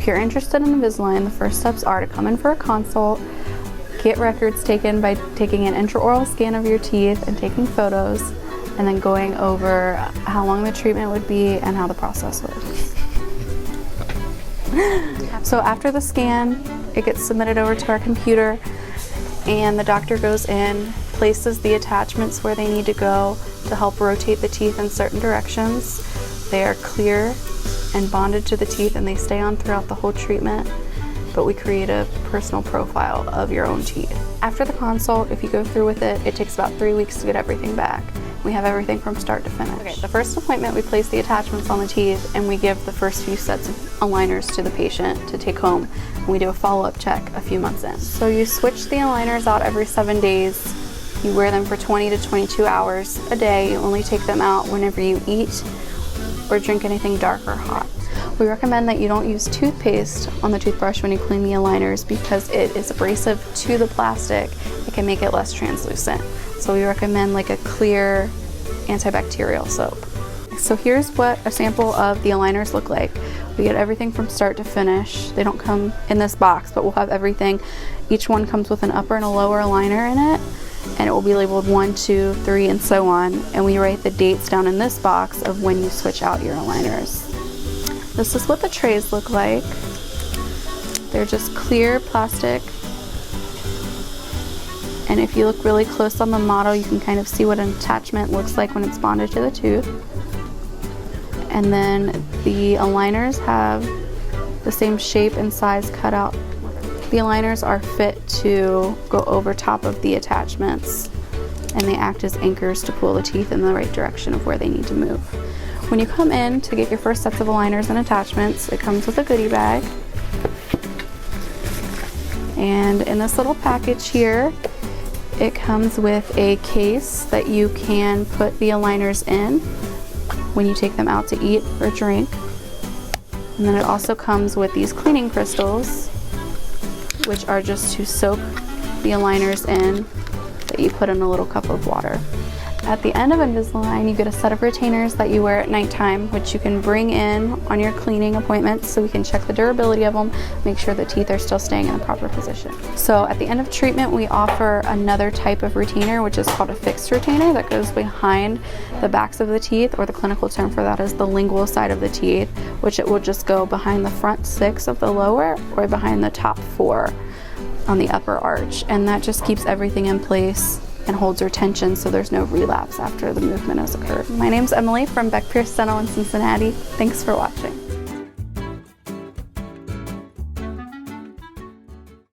If you're interested in Invisalign, the first steps are to come in for a consult, get records taken by taking an intraoral scan of your teeth and taking photos, and then going over how long the treatment would be and how the process works. So after the scan, it gets submitted over to our computer, and the doctor goes in, places the attachments where they need to go to help rotate the teeth in certain directions. They are clear and bonded to the teeth, and they stay on throughout the whole treatment, but we create a personal profile of your own teeth. After the consult, if you go through with it, it takes about 3 weeks to get everything back. We have everything from start to finish. Okay, the first appointment, we place the attachments on the teeth, and we give the first few sets of aligners to the patient to take home. And we do a follow-up check a few months in. So you switch the aligners out every 7 days. You wear them for 20 to 22 hours a day. You only take them out whenever you eat or drink anything dark or hot. We recommend that you don't use toothpaste on the toothbrush when you clean the aligners because it is abrasive to the plastic. It can make it less translucent. So we recommend like a clear antibacterial soap. So here's what a sample of the aligners look like. We get everything from start to finish. They don't come in this box, but we'll have everything. Each one comes with an upper and a lower aligner in it, and it will be labeled 1, 2, 3, and so on. And we write the dates down in this box of when you switch out your aligners. This is what the trays look like. They're just clear plastic. And if you look really close on the model, you can kind of see what an attachment looks like when it's bonded to the tooth. And then the aligners have the same shape and size cut out. The aligners are fit to go over top of the attachments, and they act as anchors to pull the teeth in the right direction of where they need to move. When you come in to get your first sets of aligners and attachments, it comes with a goodie bag. And in this little package here, it comes with a case that you can put the aligners in when you take them out to eat or drink. And then it also comes with these cleaning crystals, which are just to soak the aligners in that you put in a little cup of water. At the end of Invisalign, you get a set of retainers that you wear at nighttime, which you can bring in on your cleaning appointments so we can check the durability of them, make sure the teeth are still staying in the proper position. So at the end of treatment, we offer another type of retainer, which is called a fixed retainer that goes behind the backs of the teeth, or the clinical term for that is the lingual side of the teeth, which it will just go behind the front 6 of the lower or behind the top 4 on the upper arch. And that just keeps everything in place and holds retention so there's no relapse after the movement has occurred. My name's Emily from Beck Pierce Dental in Cincinnati. Thanks for watching.